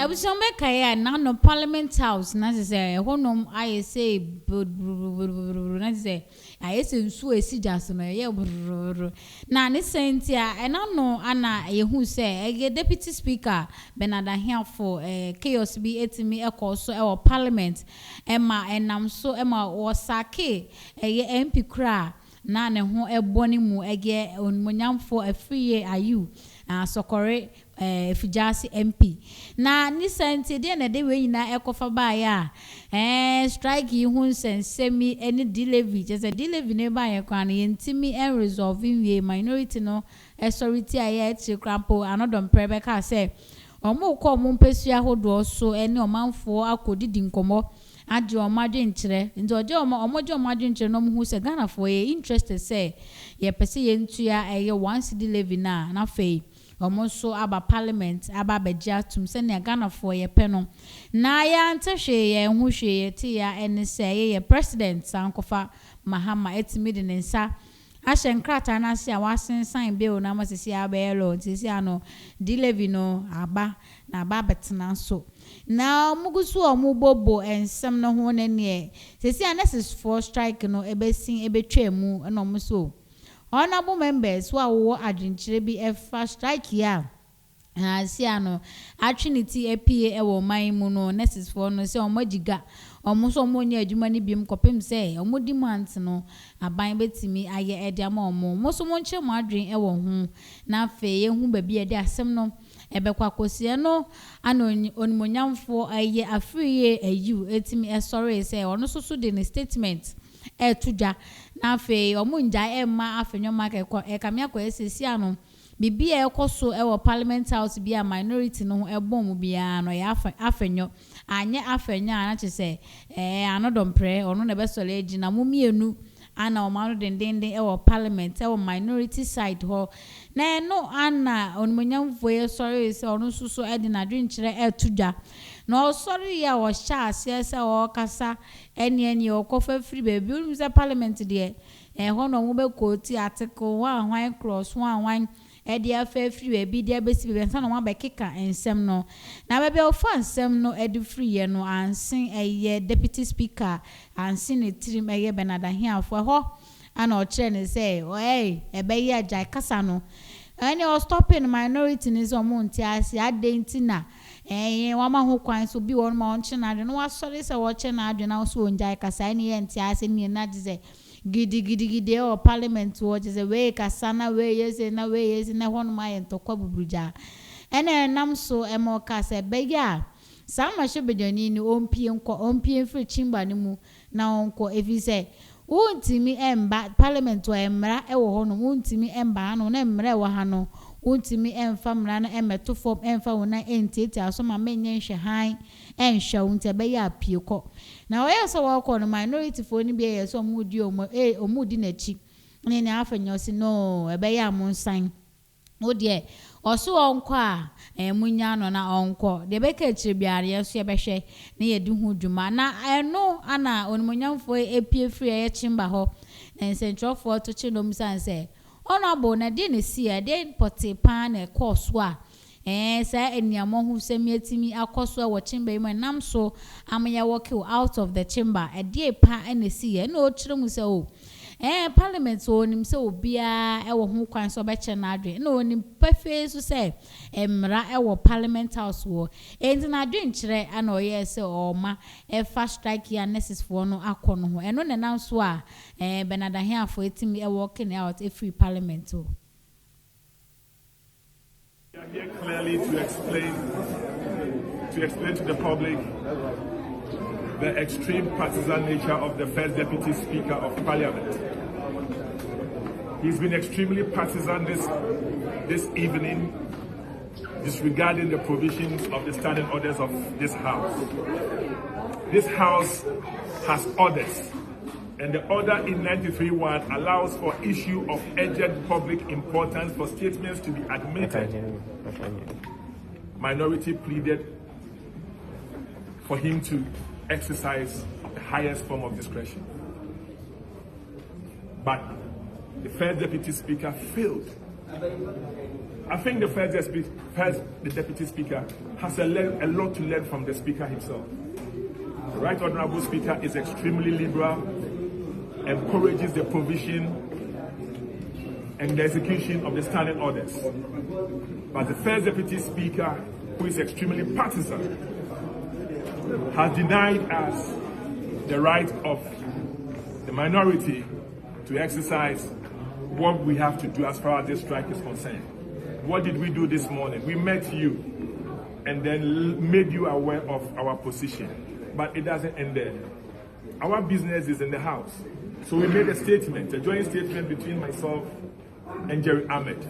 Ebuson Mekaya, none of Parliament House, necessary, honum, I say, necessary, I say, so a sijas, now, this Saintia, and I know Anna, who say, a deputy speaker, Benada here for chaos be at me a course our Parliament, Emma, and I'm so Emma or Sake, a MP cra, none who a bonimu, a gear on Monyam for a free year are you, Sokore. Fijasi MP na ni senti de na de we nyina ekofa ba ya strike yi hu nsensemi eni D-Levy just D-Levy ne ba ye kwan ye ntimi resolving we minority no authority aye ti crampo anodom prebe ka say omo ko mo mpesua hodo so eni omanfo akodidi nkomo ade omadwe nkyere nti oje omadwe nkyere no mo hu se Ghana for ye interested say ye pese ye ntua eye once D-Levy na fei omoso aba parliament aba beja tum se ne Ghana for ye peno na ya ntehwe ye hu hwe ye ti ya ene se ye president Sankofa Mahama etimi de nsa ahye nkrata na se a wasensan bill na masisi abelo ntisi ano D-Levy no aba na aba betena so na mugusu omubobo ensem no ho ne ne sisi anesis for strike no ebesin ebetwa mu na omuso honorable members who are adwenkyere bi efa strike here asiano atrinity apa ewo man mu no nurses for no se omagiga omuso omonya adwuma ni biem kopem se omodimant no aban betimi aye ediama omo muso monche mo adwen ewo hu na afa ye hu ba bi ede asem no ebekwa kosie no ana onimonyamfo aye afriye ayu etimi sorry se ono so de ne statement tuja na afa omunja emma afenyo market ekamia ko esisi ano bibi ekoso ewo parliament house bi a minority no ebom bia no ya afenyo anye afenyo ana chese anodom pre ono na besole agi na mumienu ana omanu dendende ewo parliament ewo minority side ho na no ana onmonyamfo ye sorry se ono suso edi na dwenkyere etuja no sorry ya wo sha ase o kasa eni okofa free baby unu se parliament de ho no mo be koti article 1 cross 1 edi afa free baby de besi be nsa no ma be keka ensem no na be ofa ensem no edi free ye no ansin eye deputy speaker ansin ne trim eye benada hiafo ho ana o kire ne say ebe ye ajai kasa no any or stopping minority ni so mo ntiase adenti na wama ho kwan so bi won ma onche na ade no wasori se wo che na ade na so onjai kasa ni ye ntiase ni na dize gidi o parliament wo je we kasa na we yese na hono ma ye ntokwa bubuja ene nam so emo kasa be ya sama shebedani ni ompie free chimba ni mu na onko efise untimi emba parliament wa emra ewo hono untimi emba no na emra wa ha no untimi emfa mra na emeto form emfa wona entity aso ma menye hwe han enhwa unte be ya pieko na oya so wa ko no minority fo ni bi ye so omudi omudi na chi ne ne afenyo si no ebe ya monsan odie oso onko a munya no na onko de be ka chire biare yeso ye behwe na ye di hu dwuma na eno ana onimonyamfo epie free ye chimba ho na nsentrofo to chi no msanse honorable na de ne si e de potipa na course a say eniamo hu semietimi akoso wo chimba im nam so amya work out of the chamber e de pa na si e na o chire mu se o parliament onim se obia ewo ho kwan so be che na adwe na onim pefe so se emra ewo parliament house wo enti na adwe nkyere ana oye se oma fast strike ya necessary for no akono ho eno ne nam so a benada here for etimi working out a free parliament o. We are here clearly to explain to the public the extreme partisan nature of the first deputy speaker of parliament. He's been extremely partisan this evening, disregarding the provisions of the standing orders of this house. This house has orders, and the order in 93.1 allows for issue of urgent public importance for statements to be admitted. Minority pleaded for him to exercise the highest form of discretion. But the first deputy speaker failed I think the the Deputy Speaker has a lot to learn from the Speaker himself. The Right Honourable Speaker is extremely liberal, encourages the provision and the execution of the standing orders. But the first Deputy Speaker, who is extremely partisan, has denied us the right of the minority to exercise what we have to do as far as this strike is concerned. What did we do this morning? We met you and then made you aware of our position. But it doesn't end there. Our business is in the house. So we made a statement, a joint statement between myself and Jerry Ahmed.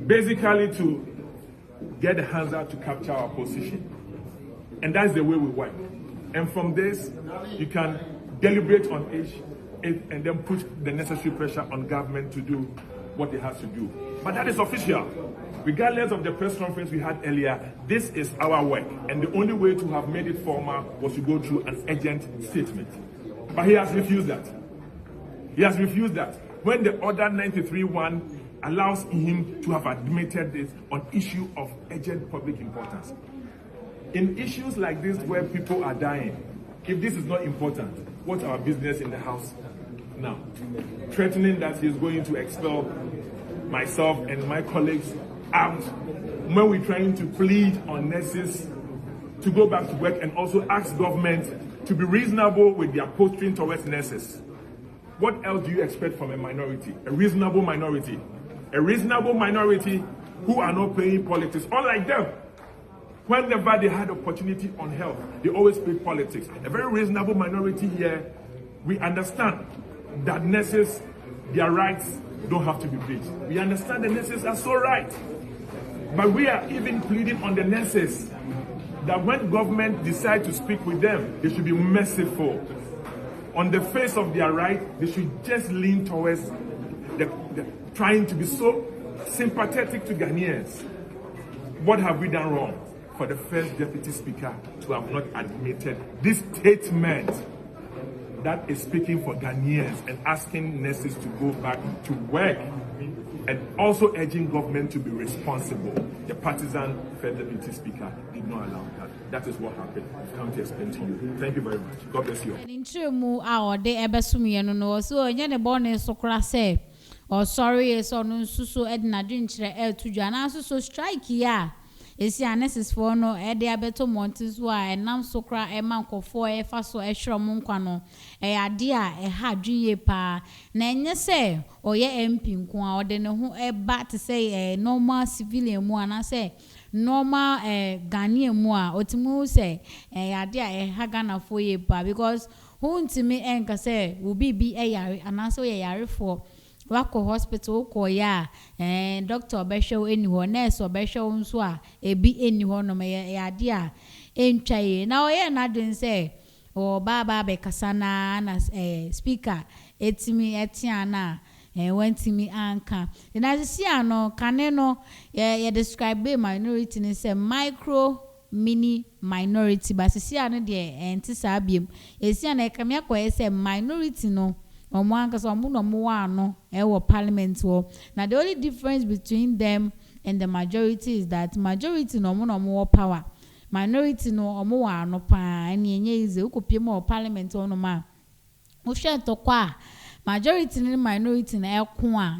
Basically to get the hands out to capture our position. And that's the way we work. And from this, you can deliberate on it and then put the necessary pressure on government to do what it has to do. But that is official. Regardless of the press conference we had earlier, this is our work. And the only way to have made it formal was to go through an urgent statement. But he has refused that. He has refused that. When the Order 93.1 allows him to have admitted this on issue of urgent public importance. In issues like this where people are dying, if this is not important, what's our business in the house now? Threatening that he's going to expel myself and my colleagues out when we're trying to plead on nurses to go back to work and also ask government to be reasonable with their posting towards nurses. What else do you expect from a minority? A reasonable minority. A reasonable minority who are not playing politics, unlike them. Whenever they had opportunity on health, they always play politics. A very reasonable minority here, we understand that nurses, their rights don't have to be breached. We understand the nurses are so right. But we are even pleading on the nurses that when government decide to speak with them, they should be merciful. On the face of their right, they should just lean towards the trying to be so sympathetic to Ghanaians. What have we done wrong for the first Deputy Speaker to have not admitted this statement that is speaking for Ghanaians and asking nurses to go back to work and also urging government to be responsible? The partisan first Deputy Speaker did not allow that. That is what happened. I've come to explain to you. Thank you very much. God bless you. In true, our day ever no so any born so crass. Or sorry, so no so Edna drink to Jana so strike ya. Is ya necessary no Edia beto montes why and nam so cry a manco for a faso a shromunquano a idea a hard ye pa. Nanya say or ye emping or then who a bat to say a normal civilian one I say normal Ghanaian moi or to move say a idea a hagana for ye pa because who to me enka say will be a yari and also a yari for Wako hospital ko ya doctor obesho eni ho nurse obesho nso a ebi eni ho no me ade a entwaye na oye na dwen say o baba be kasana na speaker etimi etiana wentimi anka na see ano kane no ye describe minority ni say micro mini minority but see ano de enti sabiem esi ana ekamia ko say minority no parliament. Now the only difference between them and the majority is that majority no more power. Minority no no pa any is parliament no ma. Majority and minority na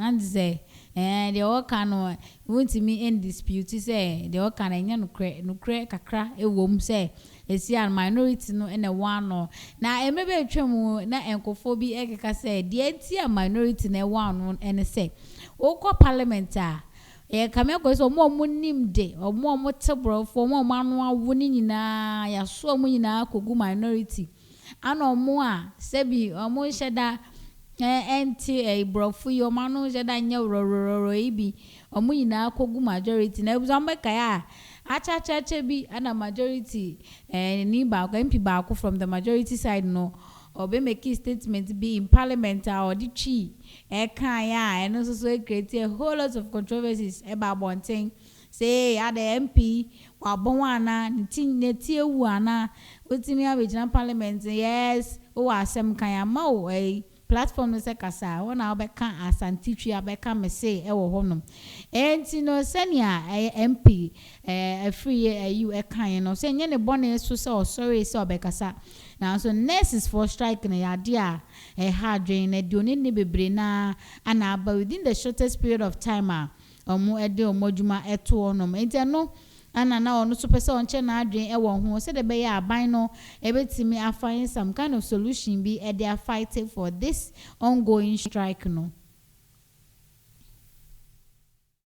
and say they all can won't me in dispute say they all can no kakra say esi a minority no and a one no na emebe twemu na enkofobi ekeka say the enti minority na one and say okọ parliament a kame ko so mo nim de mo tebro for mo manu awo ni nyina ya so mo nyina kogu minority ana mo a sebi mo sheda enti brofu yo manu sheda nya rororo ibi omo nyina kogu majority na ebuzo mbeka ya acha bi ana majority ni ba MP ba from the majority side no or be make statement be in parliament or the chi kan ya and also create a whole lot of controversies about one thing say ya the MP wa bon ana nti ewu ana otimi abegina parliament yes o asem kan ya ma o platform no se kasa wona obeka asantitwi abeka me say e wo honom enti no senia MP free you e kan no se nye ne bone so se sorry se obekasa na so nurses for strike na yade a hard drain na de oni ne bebre na ana aba within the shortest period of time omo ede omodwuma eto onom enti no ana na ono so pese onche na adwen e wo ho se de be ya aban no e betimi find some kind of solution be e they are fighting for this ongoing strike no